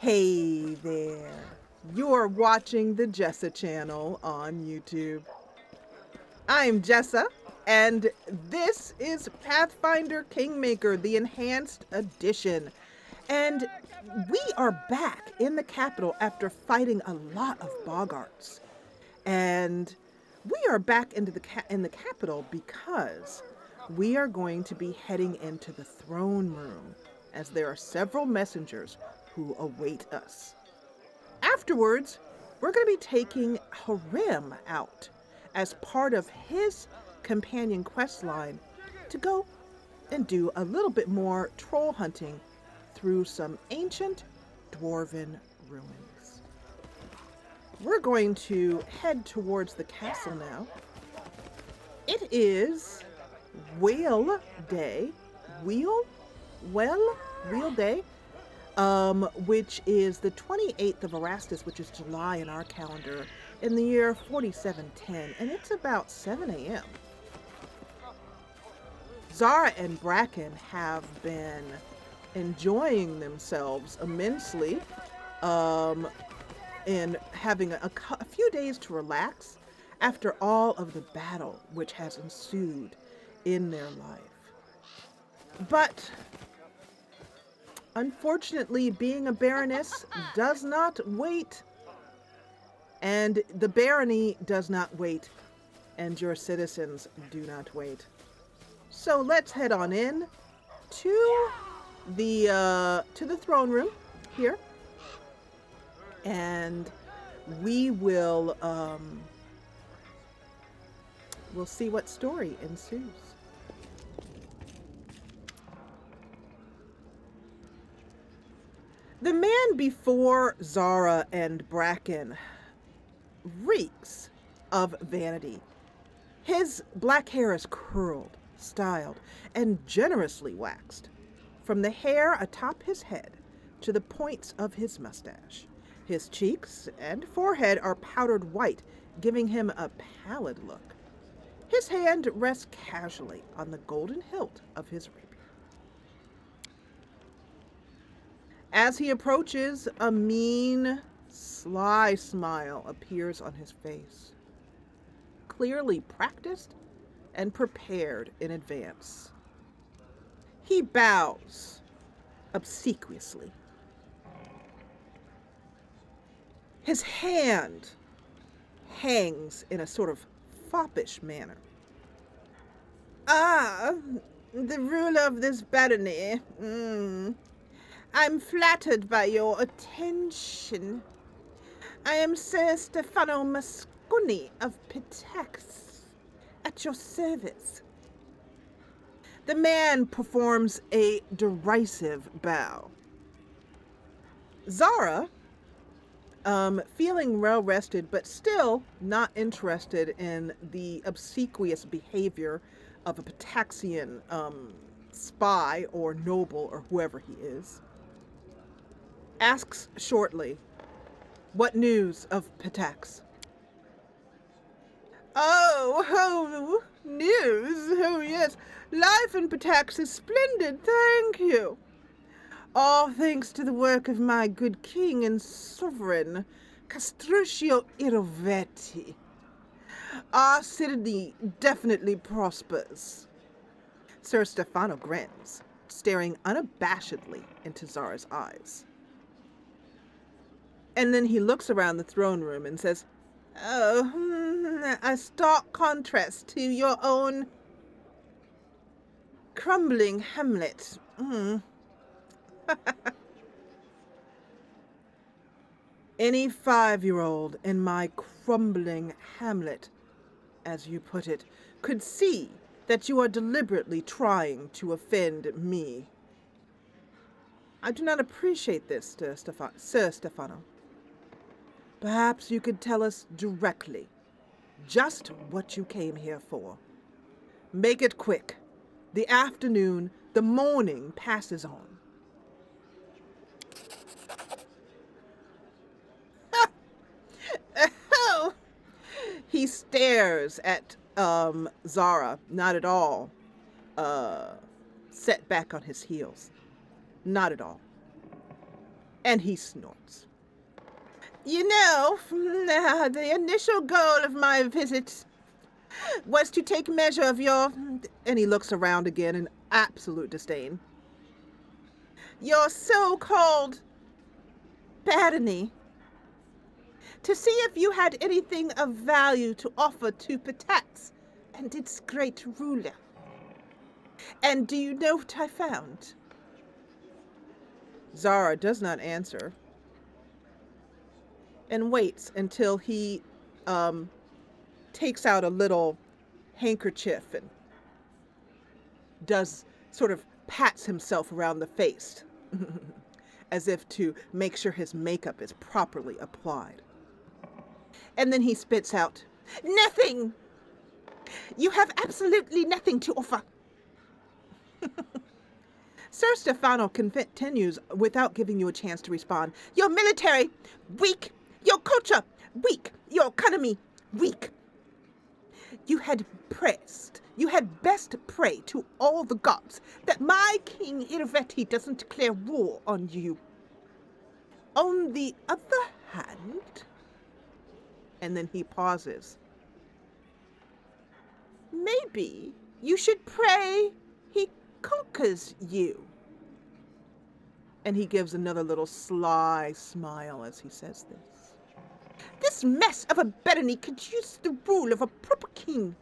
Hey there. You're watching the Jessa channel on YouTube. I'm Jessa, and this is Pathfinder Kingmaker, the Enhanced Edition. And we are back in the capital after fighting a lot of boggarts. And we are back in the capital because we are going to be heading into the throne room, as there are several messengers who await us. Afterwards, we're going to be taking Harim out as part of his companion quest line to go and do a little bit more troll hunting through some ancient dwarven ruins. We're going to head towards the castle now. It is Whale Day, Wheel Day, which is the 28th of Erastus, which is July in our calendar, in the year 4710, and it's about 7 a.m. Zara and Bracken have been enjoying themselves immensely, and having a few days to relax after all of the battle which has ensued in their life. But unfortunately, being a baroness does not wait, and the barony does not wait, and your citizens do not wait. So let's head on in to the throne room here, and we will we'll see what story ensues. The man before Zara and Bracken reeks of vanity. His black hair is curled, styled, and generously waxed, from the hair atop his head to the points of his mustache. His cheeks and forehead are powdered white, giving him a pallid look. His hand rests casually on the golden hilt of his rapier. As he approaches, a mean, sly smile appears on his face, clearly practiced and prepared in advance. He bows obsequiously. His hand hangs in a sort of foppish manner. Ah, the ruler of this barony. I'm flattered by your attention. I am Sir Stefano Masconi of Pitax, at your service. The man performs a derisive bow. Zara, feeling well rested, but still not interested in the obsequious behavior of a Pitaxian spy or noble or whoever he is, asks shortly, "What news of Pitax?" Oh, news. Oh, yes. Life in Pitax is splendid, thank you. All thanks to the work of my good king and sovereign, Castruccio Irovetti. Our city definitely prospers. Sir Stefano grins, staring unabashedly into Zara's eyes. And then he looks around the throne room and says, "Oh, a stark contrast to your own crumbling hamlet. Any 5-year-old in my crumbling hamlet, as you put it, could see that you are deliberately trying to offend me. I do not appreciate this, Sir Stefano. Perhaps you could tell us directly just what you came here for. Make it quick. The afternoon, the morning passes on." Oh! He stares at Zara, not at all set back on his heels. Not at all. And he snorts. You know, the initial goal of my visit was to take measure of your... And he looks around again in absolute disdain. Your so-called botany. To see if you had anything of value to offer to Patax and its great ruler. And do you know what I found? Zara does not answer and waits until he takes out a little handkerchief and pats himself around the face as if to make sure his makeup is properly applied. And then he spits out, "Nothing! You have absolutely nothing to offer." Sir Stefano continues without giving you a chance to respond. Your military, weak. Your culture, weak. Your economy, weak. You had best pray to all the gods that my King Irveti doesn't declare war on you. On the other hand, and then he pauses, maybe you should pray he conquers you. And he gives another little sly smile as he says this. This mess of a barony could use the rule of a proper king.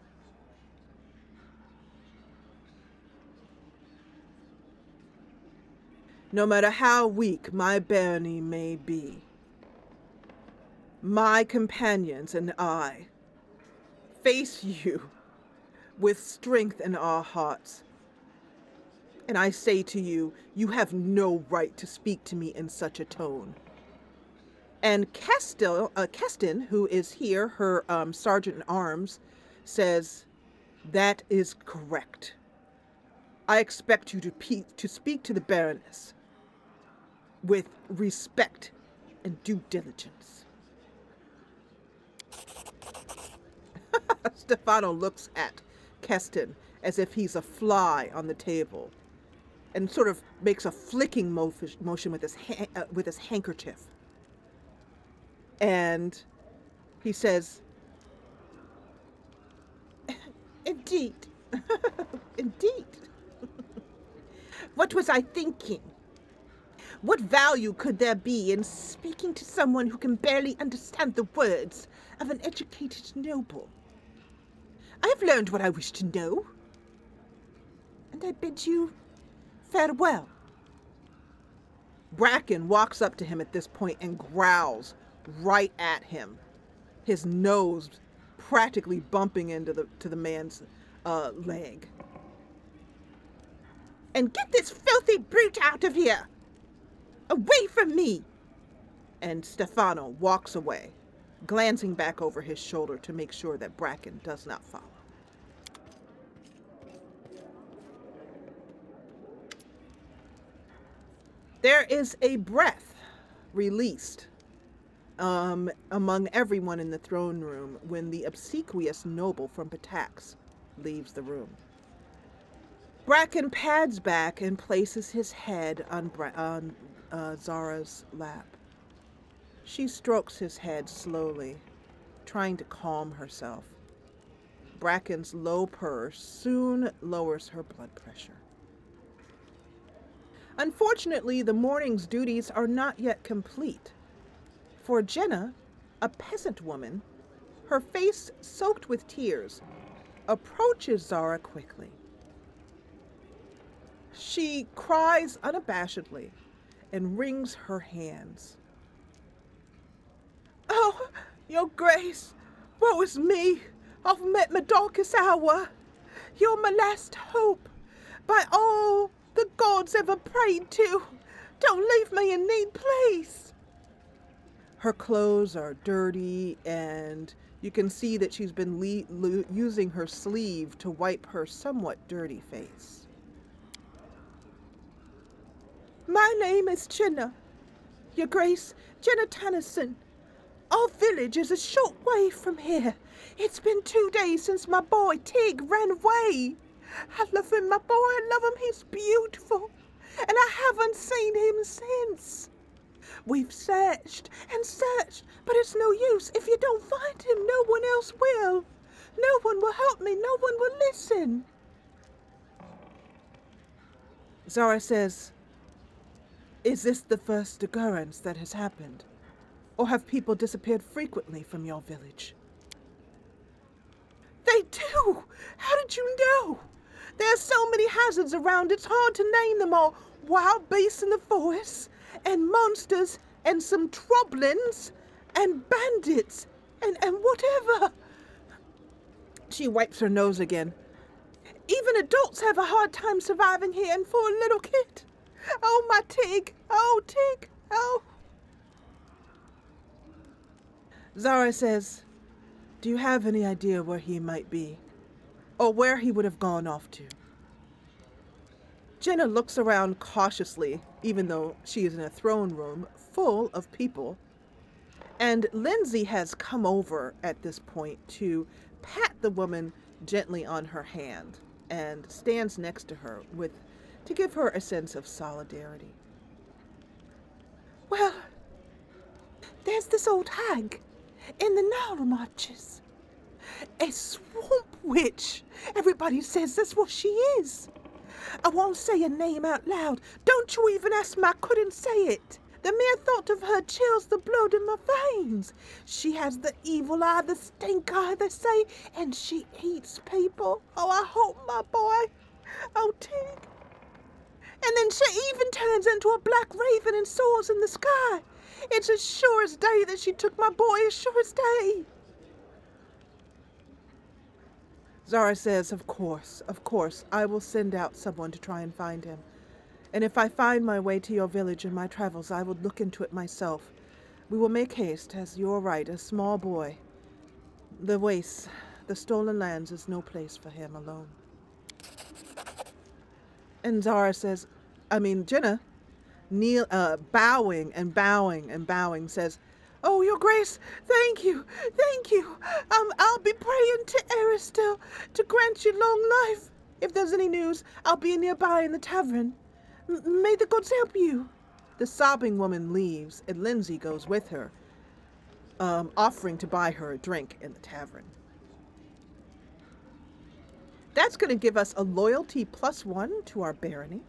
No matter how weak my barony may be, my companions and I face you with strength in our hearts. And I say to you, you have no right to speak to me in such a tone. And Keston, who is here, her sergeant-at-arms, says, that is correct. I expect you to speak to the Baroness with respect and due diligence. Stefano looks at Keston as if he's a fly on the table and sort of makes a flicking motion with his handkerchief. And he says, indeed, indeed. What was I thinking? What value could there be in speaking to someone who can barely understand the words of an educated noble? I have learned what I wish to know, and I bid you farewell. Bracken walks up to him at this point and growls right at him, his nose practically bumping into the man's leg. And get this filthy brute out of here! Away from me! And Stefano walks away, glancing back over his shoulder to make sure that Bracken does not follow. There is a breath released among everyone in the throne room when the obsequious noble from Patax leaves the room. Bracken pads back and places his head on Zara's lap. She strokes his head slowly, trying to calm herself. Bracken's low purr soon lowers her blood pressure. Unfortunately, the morning's duties are not yet complete. For Jenna, a peasant woman, her face soaked with tears, approaches Zara quickly. She cries unabashedly and wrings her hands. Oh, your grace, woe is me. I've met my darkest hour. You're my last hope. By all the gods ever prayed to, don't leave me in need, please. Her clothes are dirty, and you can see that she's been using her sleeve to wipe her somewhat dirty face. My name is Jenna. Your grace, Jenna Tennyson. Our village is a short way from here. It's been 2 days since my boy Tig ran away. I love him, my boy. I love him. He's beautiful. And I haven't seen him since. We've searched and searched, but it's no use. If you don't find him, no one else will. No one will help me. No one will listen. Zara says, is this the first occurrence that has happened? Or have people disappeared frequently from your village? They do! How did you know? There are so many hazards around, it's hard to name them all. Wild beasts in the forest, and monsters, and some troblins, and bandits, and whatever. She wipes her nose again. Even adults have a hard time surviving here, and for a little kid. Oh, my Tig. Oh, Tig. Oh. Zara says, do you have any idea where he might be? Or where he would have gone off to? Jenna looks around cautiously, even though she is in a throne room full of people. And Lindsay has come over at this point to pat the woman gently on her hand and stands next to her to give her a sense of solidarity. Well, there's this old hag in the Nile Marches. A swamp witch. Everybody says that's what she is. I won't say her name out loud. Don't you even ask me, I couldn't say it. The mere thought of her chills the blood in my veins. She has the evil eye, the stink eye, they say, and she eats people. Oh, I hope my boy. Oh, Tig. And then she even turns into a black raven and soars in the sky. It's as sure as day that she took my boy, as sure as day. Zara says, of course, I will send out someone to try and find him. And if I find my way to your village in my travels, I will look into it myself. We will make haste, as you're right, a small boy. The wastes, the stolen lands is no place for him alone. And Zara says, Jenna, bowing and bowing and bowing, says, oh, your grace, thank you. I'll be praying to Aristil to grant you long life. If there's any news, I'll be nearby in the tavern. May the gods help you. The sobbing woman leaves, and Lindsay goes with her, offering to buy her a drink in the tavern. That's going to give us a loyalty +1 to our barony.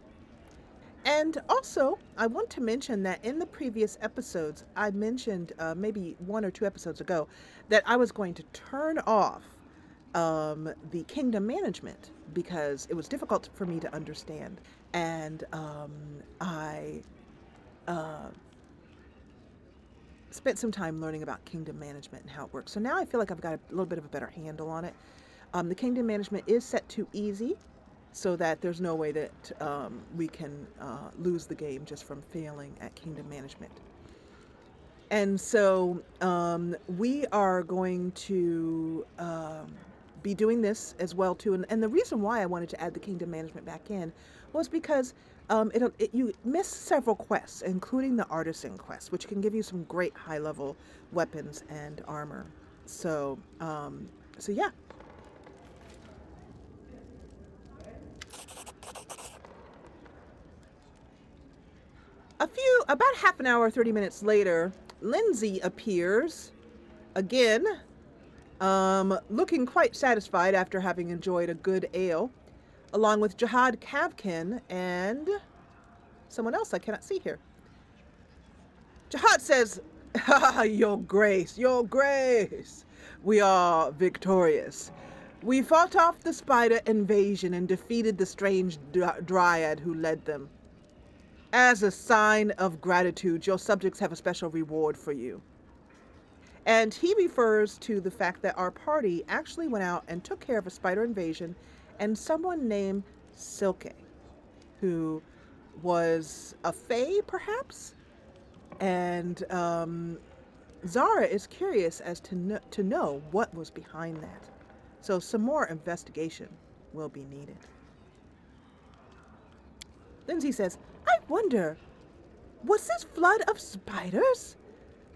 And also, I want to mention that in the previous episodes, I mentioned maybe 1 or 2 episodes ago that I was going to turn off the kingdom management because it was difficult for me to understand. And I spent some time learning about kingdom management and how it works. So now I feel like I've got a little bit of a better handle on it. The kingdom management is set to easy, so that there's no way that we can lose the game just from failing at kingdom management. And so we are going to be doing this as well too. And the reason why I wanted to add the kingdom management back in was because you miss several quests, including the artisan quest, which can give you some great high-level weapons and armor. So yeah. About half an hour, 30 minutes later, Lindsay appears again, looking quite satisfied after having enjoyed a good ale, along with Jihad Kavkin and someone else I cannot see here. Jihad says, your grace, we are victorious. We fought off the spider invasion and defeated the strange dryad who led them. As a sign of gratitude, your subjects have a special reward for you. And he refers to the fact that our party actually went out and took care of a spider invasion and someone named Silke, who was a fae, perhaps? And Zara is curious as to know what was behind that. So some more investigation will be needed. Lindsay says, I wonder, was this flood of spiders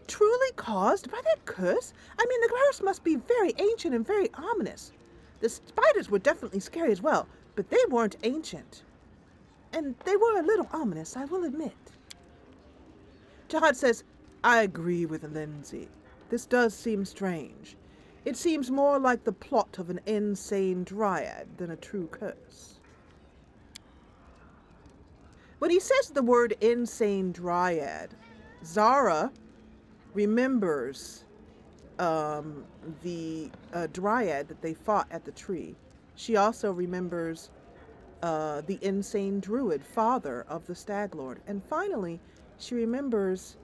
truly caused by that curse? I mean, the curse must be very ancient and very ominous. The spiders were definitely scary as well, but they weren't ancient. And they were a little ominous, I will admit. Jihad says, I agree with Lindsay. This does seem strange. It seems more like the plot of an insane dryad than a true curse. When he says the word insane dryad, Zara remembers the dryad that they fought at the tree. She also remembers the insane druid, father of the Stag Lord. And finally, she remembers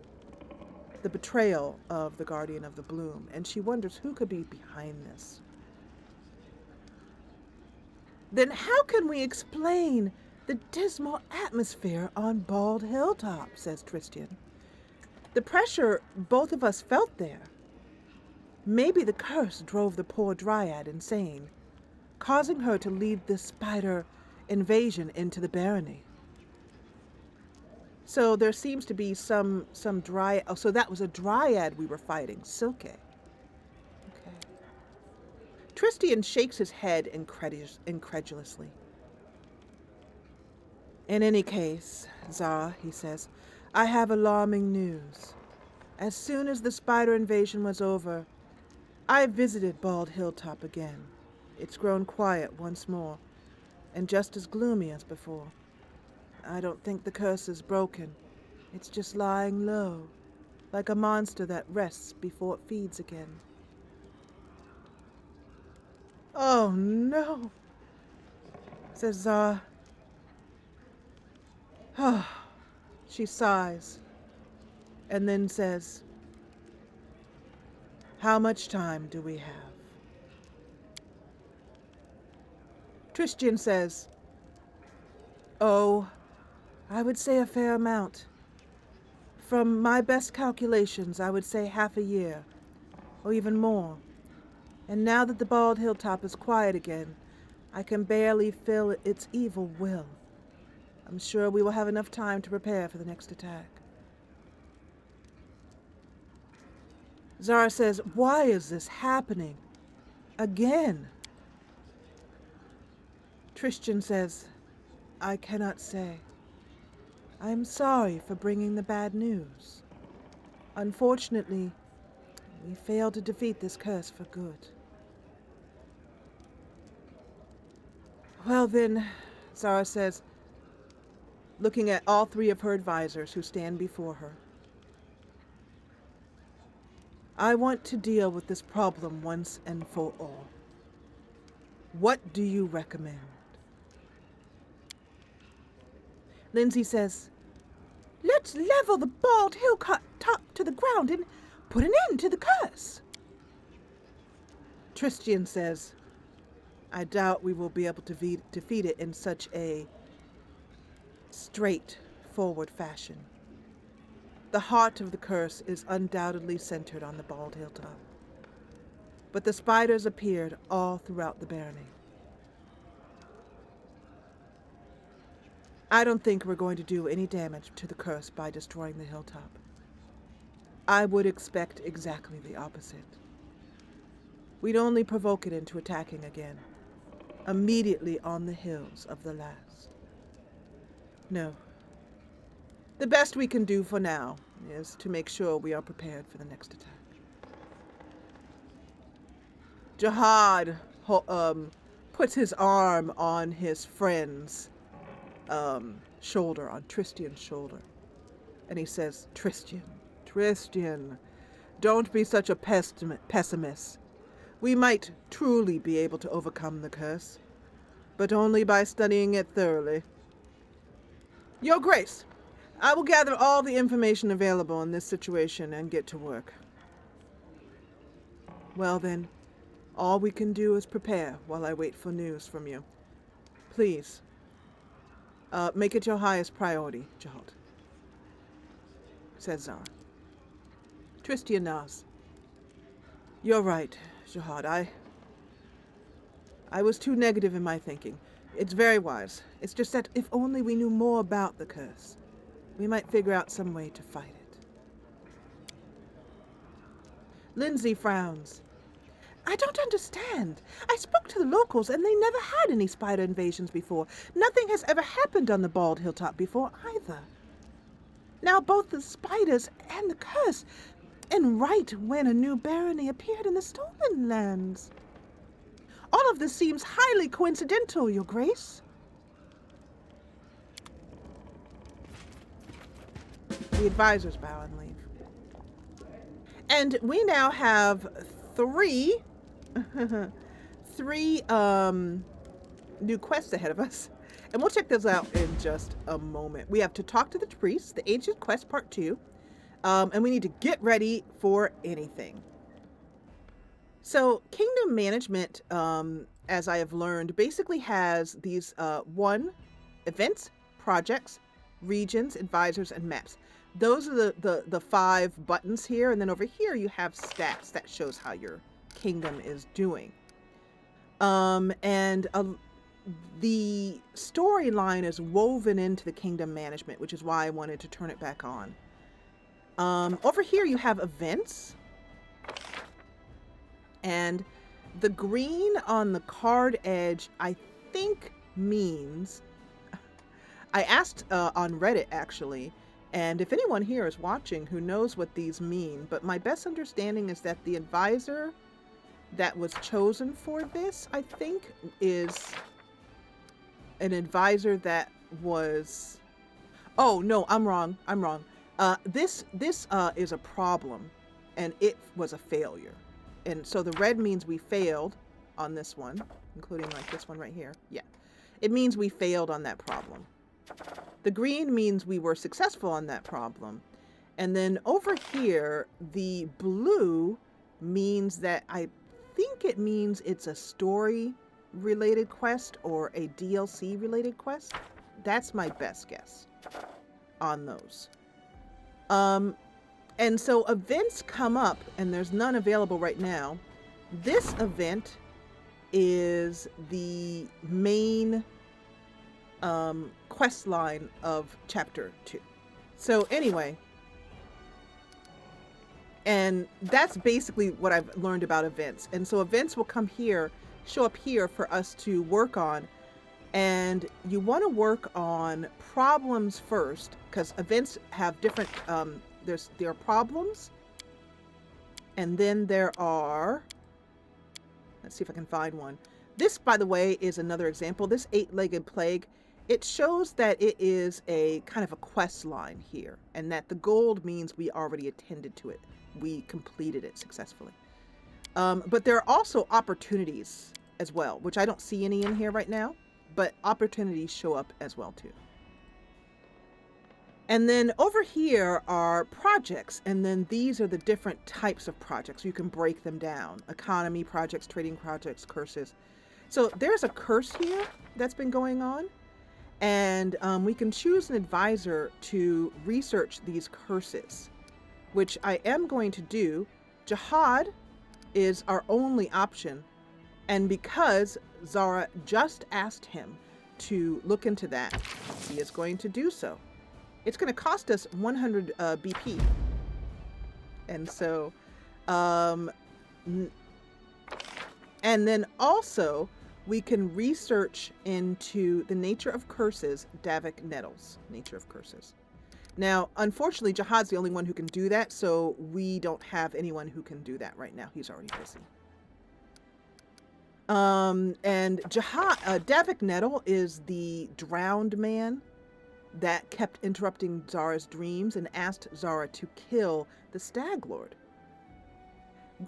the betrayal of the Guardian of the Bloom, and she wonders who could be behind this. Then how can we explain the dismal atmosphere on Bald Hilltop, says Tristan. The pressure both of us felt there. Maybe the curse drove the poor dryad insane, causing her to lead this spider invasion into the barony. So there seems to be some dryad. Oh, so that was a dryad we were fighting, Silke. Okay. Tristian shakes his head incredulously. In any case, Zara, he says, I have alarming news. As soon as the spider invasion was over, I visited Bald Hilltop again. It's grown quiet once more, and just as gloomy as before. I don't think the curse is broken. It's just lying low, like a monster that rests before it feeds again. Oh no, says Zara. She sighs, and then says, how much time do we have? Tristian says, oh, I would say a fair amount. From my best calculations, I would say half a year, or even more. And now that the Bald Hilltop is quiet again, I can barely feel its evil will. I'm sure we will have enough time to prepare for the next attack. Zara says, why is this happening? Again? Tristian says, I cannot say. I am sorry for bringing the bad news. Unfortunately, we failed to defeat this curse for good. Well then, Zara says, looking at all three of her advisors who stand before her, I want to deal with this problem once and for all. What do you recommend? Lindsay says, let's level the Bald Hilltop to the ground and put an end to the curse. Tristian says, I doubt we will be able to defeat it in such a straightforward fashion. The heart of the curse is undoubtedly centered on the Bald Hilltop. But the spiders appeared all throughout the barony. I don't think we're going to do any damage to the curse by destroying the hilltop. I would expect exactly the opposite. We'd only provoke it into attacking again, immediately on the hills of the last. No. The best we can do for now is to make sure we are prepared for the next attack. Jihad puts his arm on his friend's shoulder, on Tristian's shoulder. And he says, Tristian, don't be such a pessimist. We might truly be able to overcome the curse, but only by studying it thoroughly. Your Grace, I will gather all the information available in this situation and get to work. Well then, all we can do is prepare while I wait for news from you. Please, make it your highest priority, Jihad, says Zara. Tristian nods. You're right, Jihad. I was too negative in my thinking. It's very wise. It's just that if only we knew more about the curse, we might figure out some way to fight it. Lindsay frowns. I don't understand. I spoke to the locals and they never had any spider invasions before. Nothing has ever happened on the Bald Hilltop before either. Now both the spiders and the curse, and right when a new barony appeared in the stolen lands. All of this seems highly coincidental, Your Grace. The advisors bow and leave. And we now have three new quests ahead of us. And we'll check those out in just a moment. We have to talk to the priest, the ancient quest part 2. And we need to get ready for anything. So kingdom management, as I have learned, basically has these 1, events, projects, regions, advisors, and maps. Those are the 5 buttons here. And then over here you have stats that shows how your kingdom is doing. The storyline is woven into the kingdom management, which is why I wanted to turn it back on. Over here you have events, and the green on the card edge, I think means, I asked on Reddit actually, and if anyone here is watching who knows what these mean, but my best understanding is that the advisor that was chosen for this, I think, is an advisor that was, oh no, I'm wrong. This is a problem, and it was a failure. And so the red means we failed on this one, including like this one right here. Yeah, it means we failed on that problem. The green means we were successful on that problem. And then over here, the blue means that I think it means it's a story related quest or a DLC related quest. That's my best guess on those. And so events come up, and there's none available right now. This event is the main quest line of chapter 2. So anyway, and that's basically what I've learned about events. And so events will come here, show up here for us to work on. And you want to work on problems first, because events have different, there are problems, and then there are, let's see if I can find one. This, by the way, is another example. This 8-legged plague, it shows that it is a kind of a quest line here, and that the gold means we already attended to it. We completed it successfully. But there are also opportunities as well, which I don't see any in here right now, but opportunities show up as well too. And then over here are projects, and then these are the different types of projects. You can break them down: economy projects, trading projects, curses. So there's a curse here that's been going on, and we can choose an advisor to research these curses, which I am going to do. Jihad is our only option, and because Zara just asked him to look into that, he is going to do so. It's going to cost us 100 BP. And so, and then also we can research into the nature of curses, Davik Nettles, nature of curses. Now, unfortunately, Jihad's the only one who can do that, so we don't have anyone who can do that right now. He's already busy. And Jihad, Davik Nettle is the drowned man that kept interrupting Zara's dreams and asked Zara to kill the Stag Lord.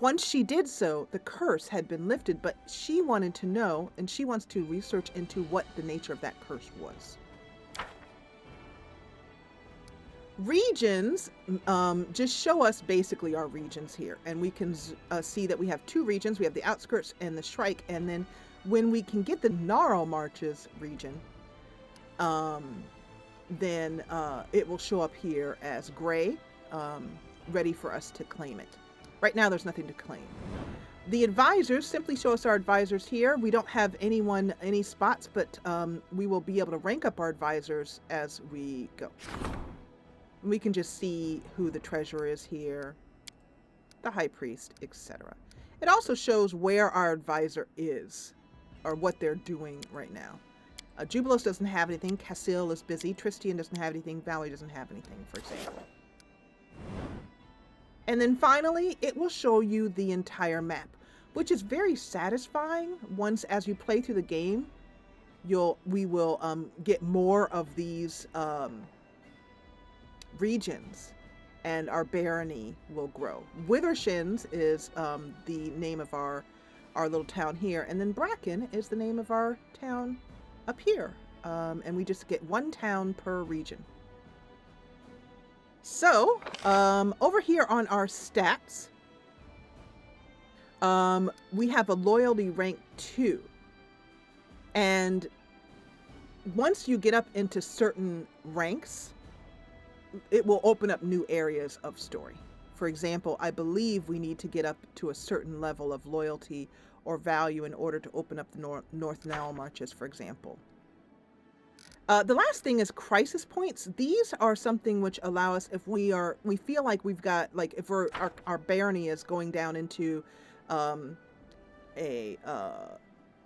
Once she did so, the curse had been lifted, but she wanted to know, and she wants to research into what the nature of that curse was. Regions just show us basically our regions here, and we can see that we have 2 regions. We have the outskirts and the Shrike, and then when we can get the Gnarl Marches region, then it will show up here as gray, ready for us to claim it. Right now there's nothing to claim. The advisors simply show us our advisors here. We don't have any spots, but we will be able to rank up our advisors as we go. We can just see who the treasurer is here, the high priest, etc. It also shows where our advisor is, or what they're doing right now. Jubilos doesn't have anything. Cassil is busy. Tristian doesn't have anything. Valley doesn't have anything, for example. And then finally, it will show you the entire map, which is very satisfying. Once, as you play through the game, we will get more of these regions, and our barony will grow. Withershins is the name of our little town here, and then Bracken is the name of our town up here. And we just get one town per region. So, over here on our stats, we have a loyalty rank 2. And once you get up into certain ranks, it will open up new areas of story. For example, I believe we need to get up to a certain level of loyalty or value in order to open up the North Nile Marches, for example. The last thing is crisis points. These are something which allow us, if we feel like we've got, like, if our barony is going down into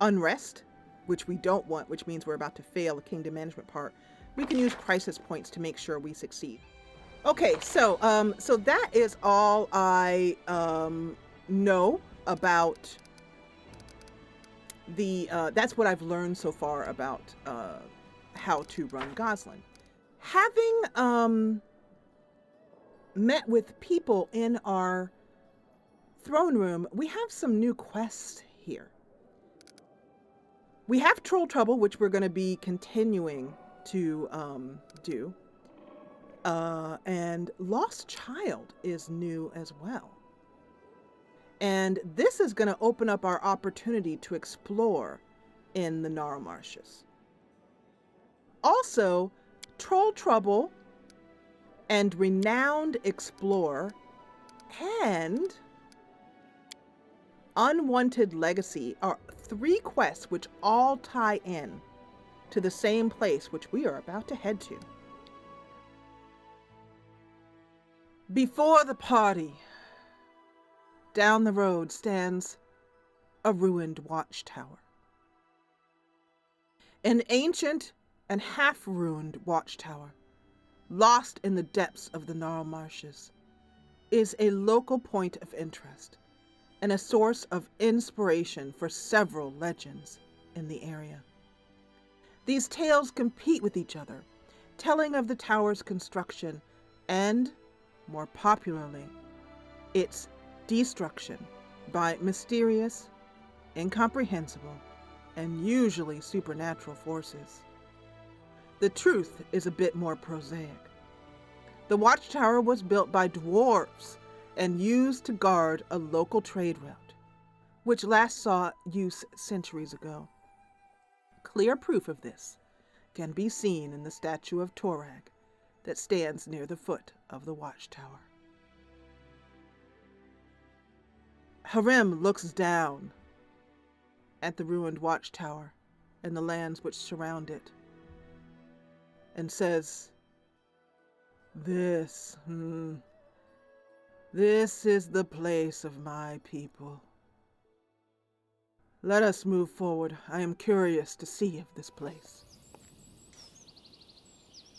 unrest, which we don't want, which means we're about to fail a kingdom management part, we can use crisis points to make sure we succeed. Okay, so that is all I know about the that's what I've learned so far about how to run Goslin. Having met with people in our throne room, we have some new quests here. We have Troll Trouble, which we're going to be continuing to do. And Lost Child is new as well. And this is going to open up our opportunity to explore in the Gnarl Marshes. Also, Troll Trouble and Renowned Explorer and Unwanted Legacy are 3 quests which all tie in to the same place which we are about to head to. Before the party, down the road stands a ruined watchtower. An ancient and half-ruined watchtower, lost in the depths of the Gnarl Marshes, is a local point of interest and a source of inspiration for several legends in the area. These tales compete with each other, telling of the tower's construction and, more popularly, its destruction by mysterious, incomprehensible, and usually supernatural forces. The truth is a bit more prosaic. The watchtower was built by dwarves and used to guard a local trade route, which last saw use centuries ago. Clear proof of this can be seen in the statue of Torag that stands near the foot of the watchtower. Harem looks down at the ruined watchtower and the lands which surround it and says, This is the place of my people. Let us move forward. I am curious to see of this place.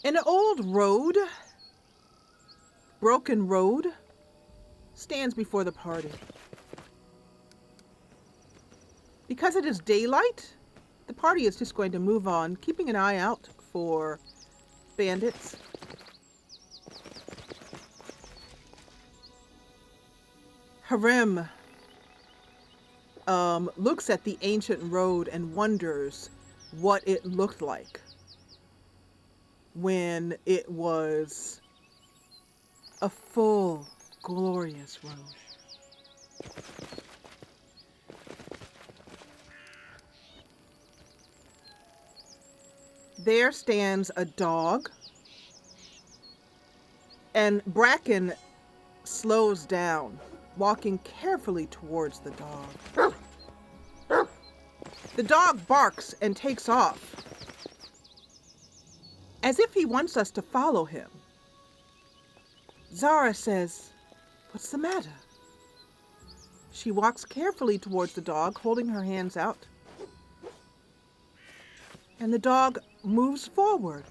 An old road, broken road, stands before the party. Because it is daylight, the party is just going to move on, keeping an eye out for bandits. Harem looks at the ancient road and wonders what it looked like when it was a full, glorious road. There stands a dog, and Bracken slows down, walking carefully towards the dog. The dog barks and takes off, as if he wants us to follow him. Zara says, "What's the matter?" She walks carefully towards the dog, holding her hands out. and the dog moves forward.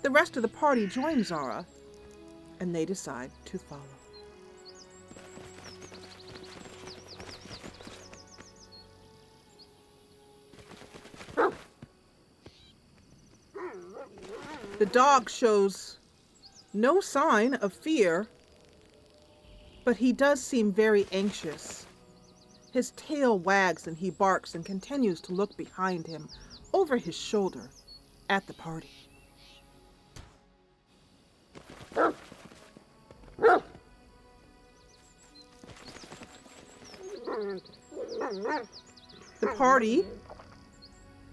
The rest of the party joins Zara, and they decide to follow. The dog shows no sign of fear, but he does seem very anxious. His tail wags and he barks and continues to look behind him, over his shoulder, at the party. The party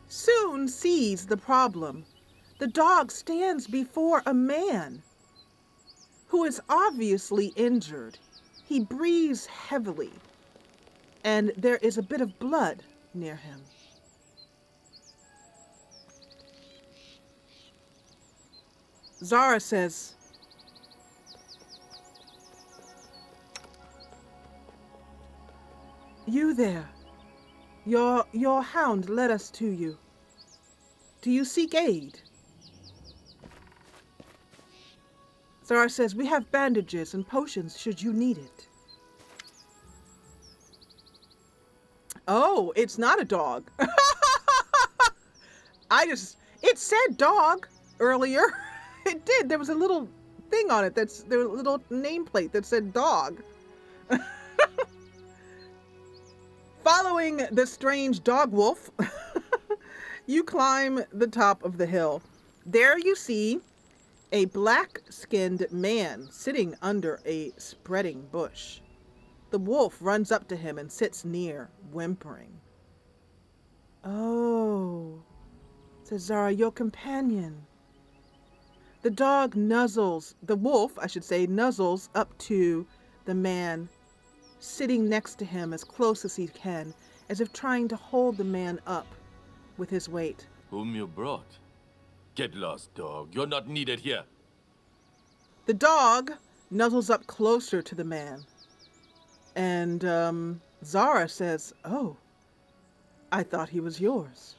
soon sees the problem. The dog stands before a man who is obviously injured. He breathes heavily, and there is a bit of blood near him. Zara says, "You there. Your hound led us to you. Do you seek aid?" Zara says, "We have bandages and potions should you need it." Oh, it's not a dog. It said dog earlier. It did. There was a little thing on it there was a little nameplate that said dog. Following the strange dog wolf, you climb the top of the hill. There you see a black-skinned man sitting under a spreading bush. The wolf runs up to him and sits near, whimpering. "Oh," says Zara, "your companion." The wolf, nuzzles up to the man, sitting next to him as close as he can, as if trying to hold the man up with his weight. "Whom you brought? Get lost, dog. You're not needed here." The dog nuzzles up closer to the man. And Zara says, "Oh, I thought he was yours."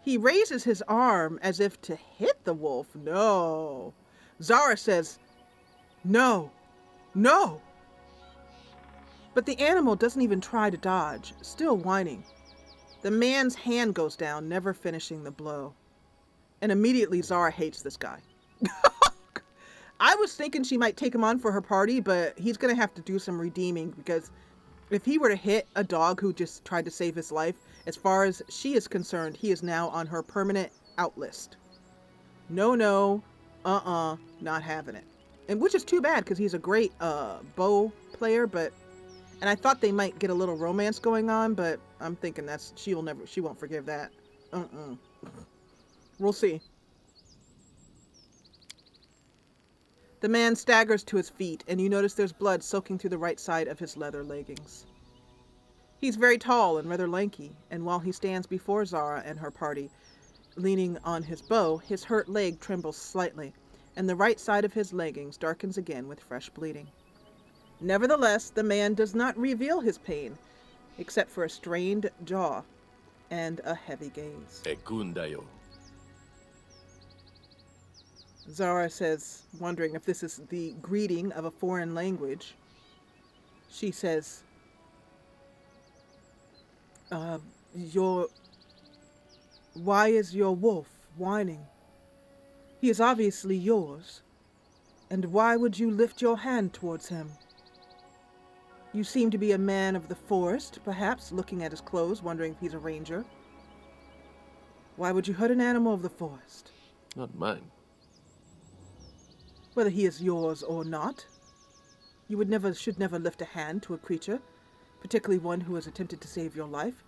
He raises his arm as if to hit the wolf. No. Zara says, "No, no." But the animal doesn't even try to dodge, still whining. The man's hand goes down, never finishing the blow. And immediately Zara hates this guy. I was thinking she might take him on for her party, but he's going to have to do some redeeming, because if he were to hit a dog who just tried to save his life, as far as she is concerned, he is now on her permanent out list. No, not having it. And which is too bad, because he's a great bow player, and I thought they might get a little romance going on, but I'm thinking she won't forgive that. We'll see. The man staggers to his feet, and you notice there's blood soaking through the right side of his leather leggings. He's very tall and rather lanky, and while he stands before Zara and her party, leaning on his bow, his hurt leg trembles slightly, and the right side of his leggings darkens again with fresh bleeding. Nevertheless, the man does not reveal his pain, except for a strained jaw and a heavy gaze. "Ekundayo." Zara says, wondering if this is the greeting of a foreign language. She says, why is your wolf whining? He is obviously yours. And why would you lift your hand towards him? You seem to be a man of the forest, perhaps, looking at his clothes, wondering if he's a ranger. Why would you hurt an animal of the forest? Not mine. Whether he is yours or not, you should never lift a hand to a creature, particularly one who has attempted to save your life,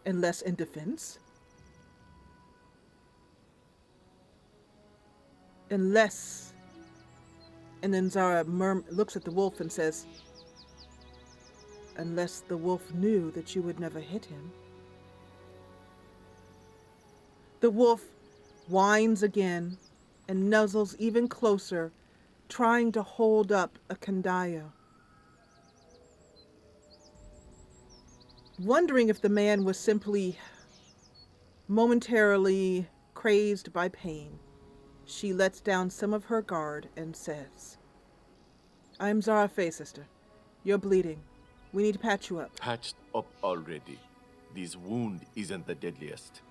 unless in defense. Unless... And then Zara looks at the wolf and says, "Unless the wolf knew that you would never hit him." The wolf whines again and nuzzles even closer, trying to hold up Ekundayo. Wondering if the man was simply Momentarily crazed by pain, she lets down some of her guard and says, I'm Zara Faye, sister. You're bleeding. We need to patch you up. Patched up already. This wound isn't the deadliest.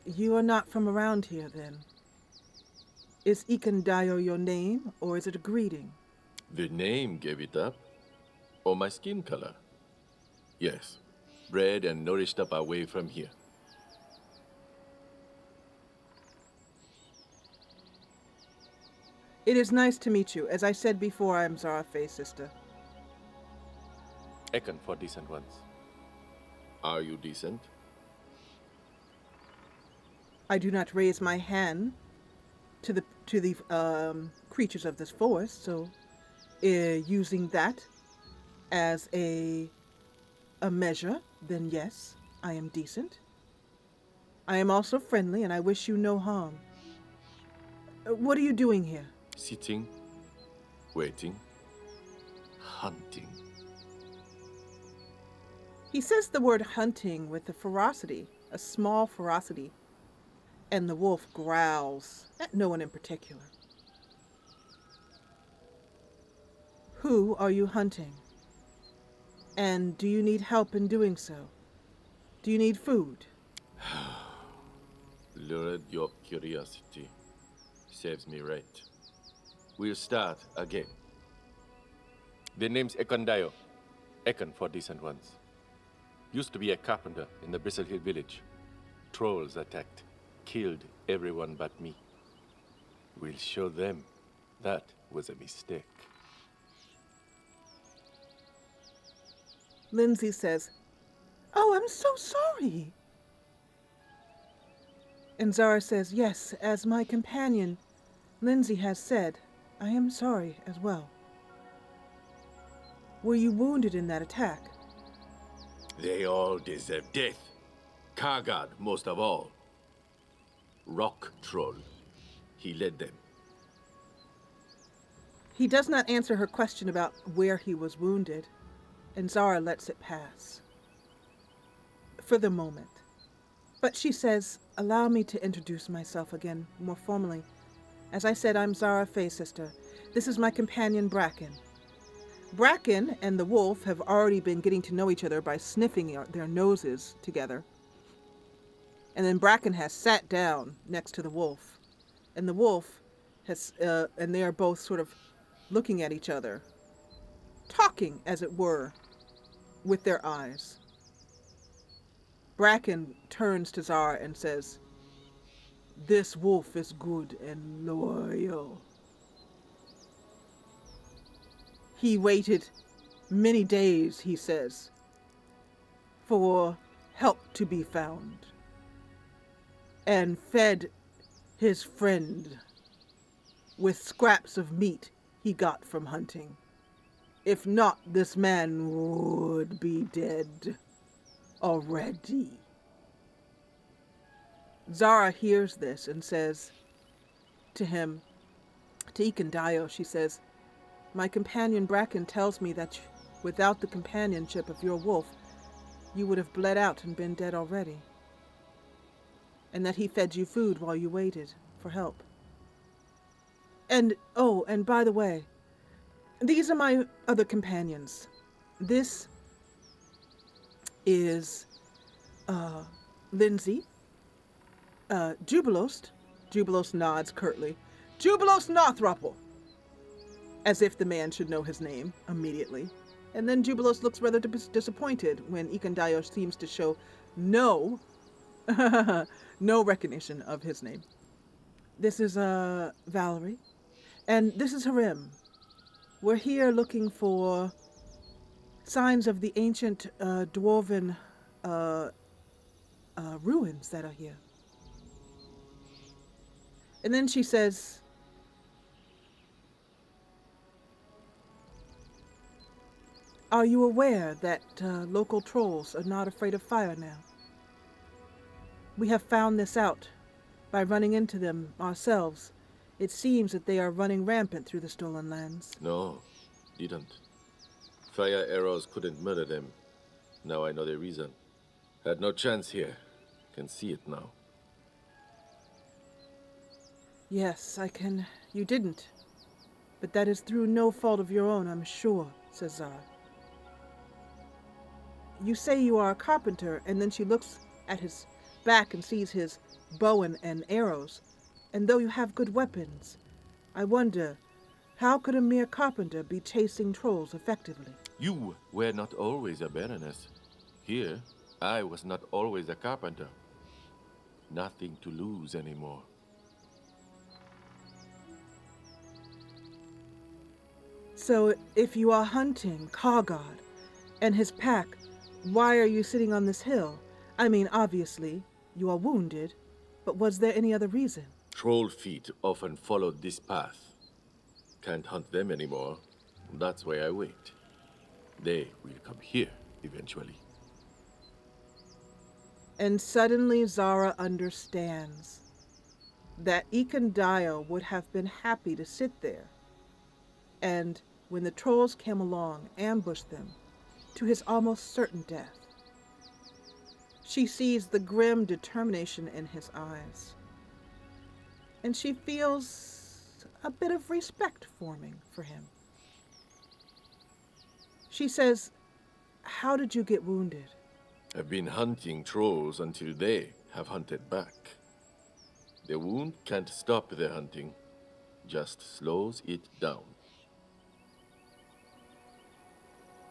You are not from around here, then. Is Ekundayo your name, or is it a greeting? The name gave it up? Or my skin color? Yes. Bred and nourished up away from here. It is nice to meet you. As I said before, I am Zara Faye's sister. Ekon for decent ones. Are you decent? I do not raise my hand to the creatures of this forest, so using that as a measure, then yes, I am decent. I am also friendly, and I wish you no harm. What are you doing here? Sitting, waiting, hunting. He says the word hunting with a ferocity, a small ferocity, and the wolf growls at no one in particular. Who are you hunting? And do you need help in doing so? Do you need food? Lured your curiosity. Saves me right. We'll start again. The name's Ekundayo. Ekon for decent ones. Used to be a carpenter in the Bristle Hill village. Trolls attacked. Killed everyone but me. We'll show them that was a mistake. Lindsay says, Oh, I'm so sorry. And Zara says, Yes, as my companion, Lindsay has said, I am sorry as well. Were you wounded in that attack? They all deserve death. Kargad, most of all. Rock Troll. He led them. He does not answer her question about where he was wounded, and Zara lets it pass. For the moment. But she says, allow me to introduce myself again, more formally. As I said, I'm Zara Faye's sister. This is my companion, Bracken. Bracken and the wolf have already been getting to know each other by sniffing their noses together. And then Bracken has sat down next to the wolf. And the wolf has, and they are both sort of looking at each other, talking, as it were, with their eyes. Bracken turns to Zara and says, This wolf is good and loyal. He waited many days, he says, for help to be found, and fed his friend with scraps of meat he got from hunting. If not, this man would be dead already. Zara hears this and says to him, to Ekundayo, she says, My companion Bracken tells me that without the companionship of your wolf, you would have bled out and been dead already. And that he fed you food while you waited for help. And, oh, and by the way, these are my other companions. This is Lindsay, Jubilost. Jubilost nods curtly. Jubilost Northruple! As if the man should know his name immediately. And then Jubilost looks rather disappointed when Ekundayo seems to show no recognition of his name. This is Valerie. And this is Harem. We're here looking for signs of the ancient dwarven ruins that are here. And then she says, Are you aware that local trolls are not afraid of fire now? We have found this out by running into them ourselves. It seems that they are running rampant through the stolen lands. No, didn't. Fire arrows couldn't murder them. Now I know the reason. Had no chance here. Can see it now. Yes, I can. You didn't. But that is through no fault of your own, I'm sure, says Zara. You say you are a carpenter, and then she looks at his back and sees his bow and arrows. And though you have good weapons, I wonder, how could a mere carpenter be chasing trolls effectively? You were not always a baroness. Here, I was not always a carpenter. Nothing to lose anymore. So if you are hunting Kargod and his pack, why are you sitting on this hill? I mean, obviously, you are wounded, but was there any other reason? Troll feet often followed this path. Can't hunt them anymore. That's why I wait. They will come here eventually. And suddenly Zara understands that Ekundayo would have been happy to sit there, and when the trolls came along, ambushed them to his almost certain death. She sees the grim determination in his eyes, and she feels a bit of respect forming for him. She says, "How did you get wounded?" I've been hunting trolls until they have hunted back. The wound can't stop their hunting, just slows it down.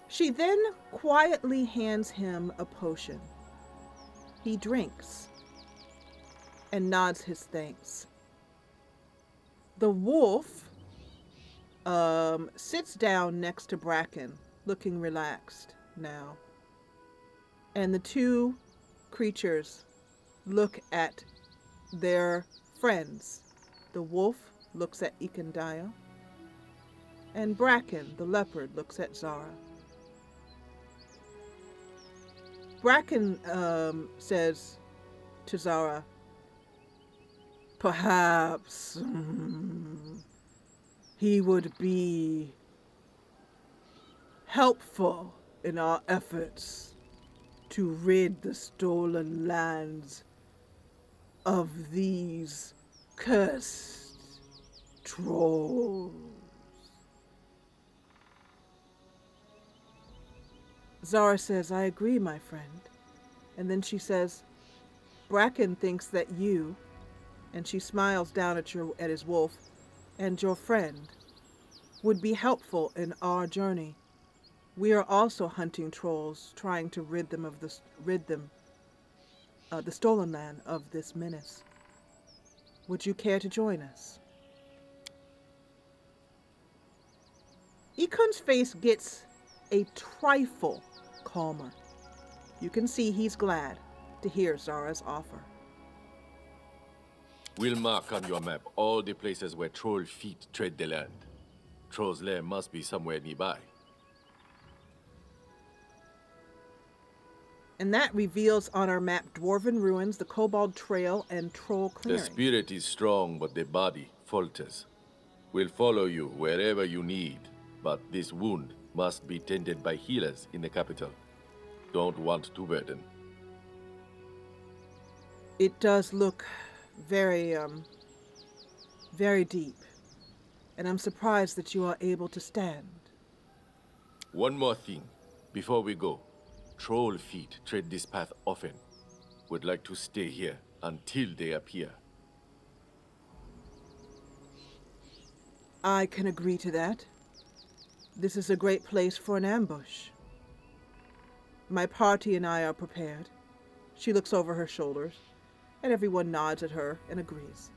She then quietly hands him a potion. He drinks and nods his thanks. The wolf sits down next to Bracken, looking relaxed now. And the two creatures look at their friends. The wolf looks at Ekundayo, and Bracken, the leopard, looks at Zara. Bracken says to Zara, "Perhaps he would be helpful in our efforts to rid the stolen lands of these cursed trolls." Zara says, "I agree, my friend." And then she says, "Bracken thinks that you," and she smiles down at his wolf, "and your friend would be helpful in our journey. We are also hunting trolls, trying to rid them of the stolen land of this menace. Would you care to join us?" Ekun's face gets a trifle calmer. You can see he's glad to hear Zara's offer. We'll mark on your map all the places where troll feet tread the land. Troll's lair must be somewhere nearby. And that reveals on our map Dwarven Ruins, the Kobold Trail, and Troll Clearing. The spirit is strong, but the body falters. We'll follow you wherever you need, but this wound must be tended by healers in the capital. Don't want to burden. It does look very deep. And I'm surprised that you are able to stand. One more thing, before we go. Troll feet tread this path often. Would like to stay here until they appear. I can agree to that. This is a great place for an ambush. My party and I are prepared. She looks over her shoulders, and everyone nods at her and agrees.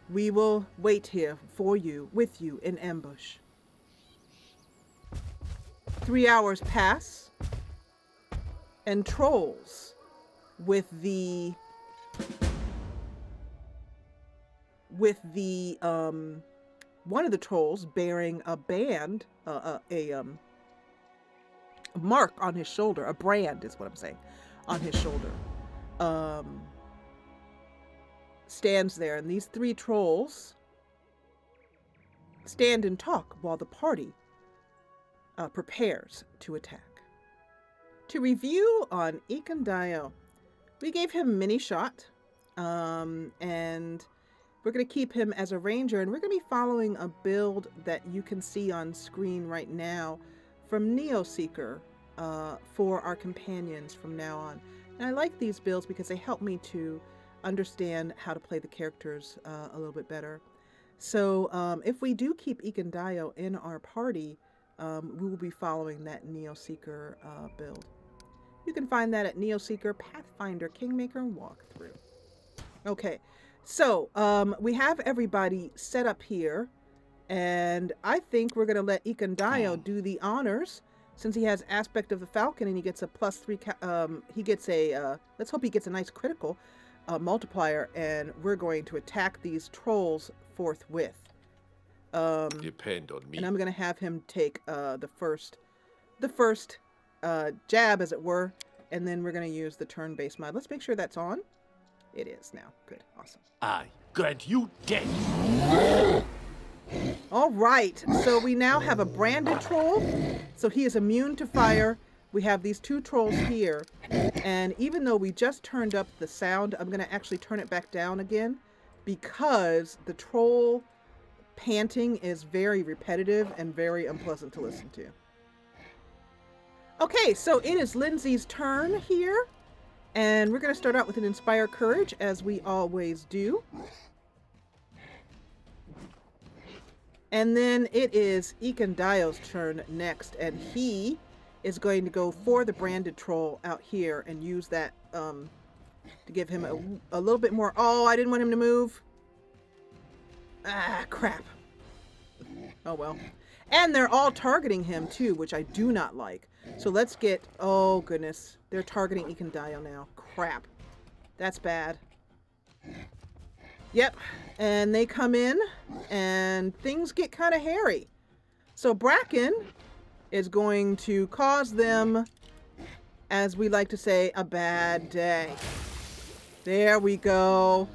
We will wait here for you, with you, in ambush. 3 hours pass, and trolls with the one of the trolls bearing a band, a mark on his shoulder, a brand is what I'm saying, on his shoulder, stands there, and these 3 trolls stand and talk while the party prepares to attack. To review on Ekundayo, we gave him mini shot, and we're going to keep him as a ranger, and we're going to be following a build that you can see on screen right now from Neoseeker for our companions from now on. And I like these builds because they help me to understand how to play the characters a little bit better. So if we do keep Ekundayo in our party, we will be following that Neoseeker build. You can find that at Neoseeker, Pathfinder, Kingmaker, and Walkthrough. Okay, so we have everybody set up here, and I think we're going to let Ekundayo do the honors since he has aspect of the Falcon and he gets a +3. He gets a let's hope he gets a nice critical multiplier, and we're going to attack these trolls forthwith. Depend on me. And I'm going to have him take the first jab, as it were, and then we're going to use the turn-based mod. Let's make sure that's on. It is now. Good. Awesome. I grant you death. All right. So we now have a branded troll. So he is immune to fire. We have these two trolls here. And even though we just turned up the sound, I'm going to actually turn it back down again because the troll panting is very repetitive and very unpleasant to listen to. Okay, so it is Lindsay's turn here, and we're going to start out with an Inspire Courage, as we always do. And then it is Ekundayo's turn next, and he is going to go for the branded troll out here and use that to give him a little bit more. Oh, I didn't want him to move. Ah, crap. Oh, well. And they're all targeting him, too, which I do not like. So let's get... Oh, goodness. They're targeting Ekundayo now. Crap. That's bad. Yep. And they come in, and things get kind of hairy. So Bracken is going to cause them, as we like to say, a bad day. There we go.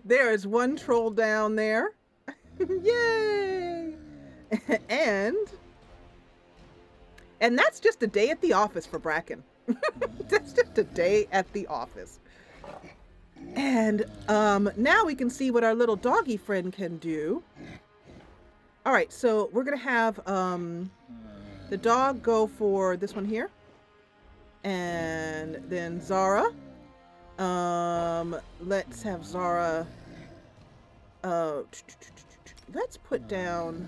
There is one troll down there. Yay! And that's just a day at the office for Bracken. That's just a day at the office. And now we can see what our little doggy friend can do. All right, so we're going to have the dog go for this one here. And then Zara. Let's have Zara... let's put down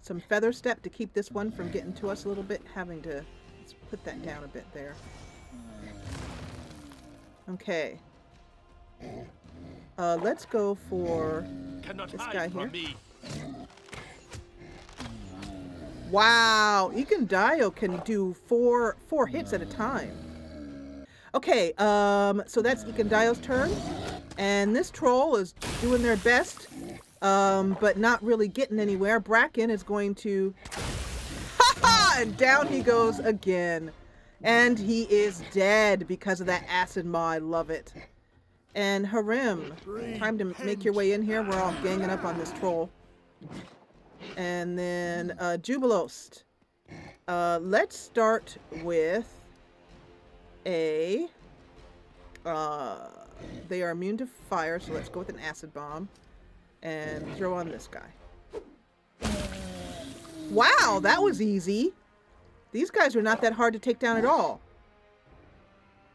some feather step to keep this one from getting to us a little bit. Let's put that down a bit there. Okay. Let's go for this guy here. Wow, Ekundayo can do four hits at a time. Okay, so that's Ekundayo's turn. And this troll is doing their best, but not really getting anywhere. Bracken is going to... Ha-ha! And down he goes again. And he is dead because of that acid maw. I love it. And Harim, time to make your way in here. We're all ganging up on this troll. And then Jubilost. Let's start with a... they are immune to fire, so let's go with an acid bomb and throw on this guy. Wow, that was easy. These guys are not that hard to take down at all.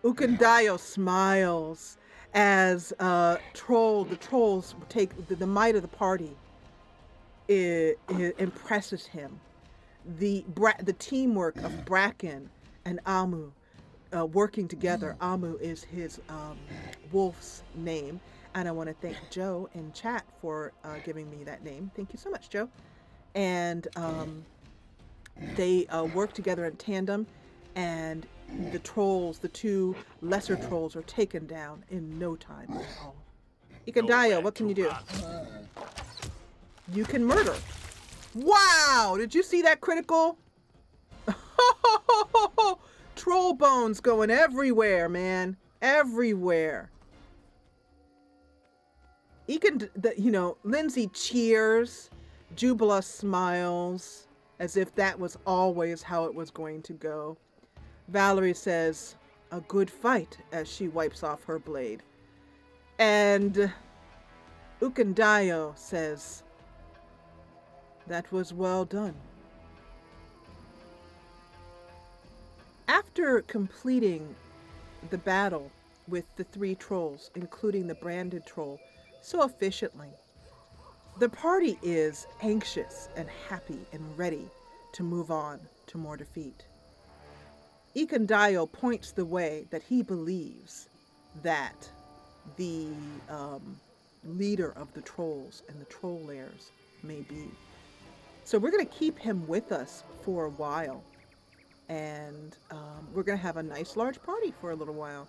Ekundayo smiles as the trolls take the might of the party. It impresses him. The teamwork of Bracken and Amoux. Working together. Amoux is his wolf's name, and I want to thank Joe in chat for giving me that name. Thank you so much, Joe. And they work together in tandem, and the trolls, the two lesser trolls, are taken down in no time at all. Ekundayo, what can you do? You can murder. Wow! Did you see that critical? Troll bones going everywhere, man. Everywhere. Lindsay cheers. Jubila smiles. as if that was always how it was going to go. Valerie says, "A good fight," as she wipes off her blade. And Ekundayo says, "That was well done." After completing the battle with the 3 trolls, including the branded troll, so efficiently, the party is anxious and happy and ready to move on to more defeat. Ekundayo points the way that he believes that the leader of the trolls and the troll lairs may be. So we're going to keep him with us for a while. And we're going to have a nice large party for a little while.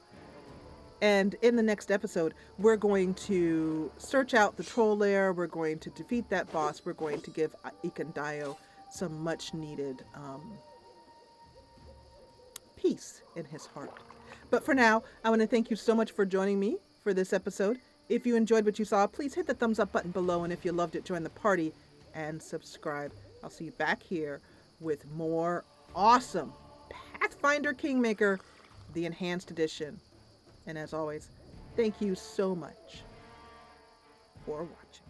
And in the next episode, we're going to search out the troll lair. We're going to defeat that boss. We're going to give Ekundayo some much needed peace in his heart. But for now, I want to thank you so much for joining me for this episode. If you enjoyed what you saw, please hit the thumbs up button below. And if you loved it, join the party and subscribe. I'll see you back here with more awesome Pathfinder Kingmaker, the Enhanced Edition. And as always, thank you so much for watching.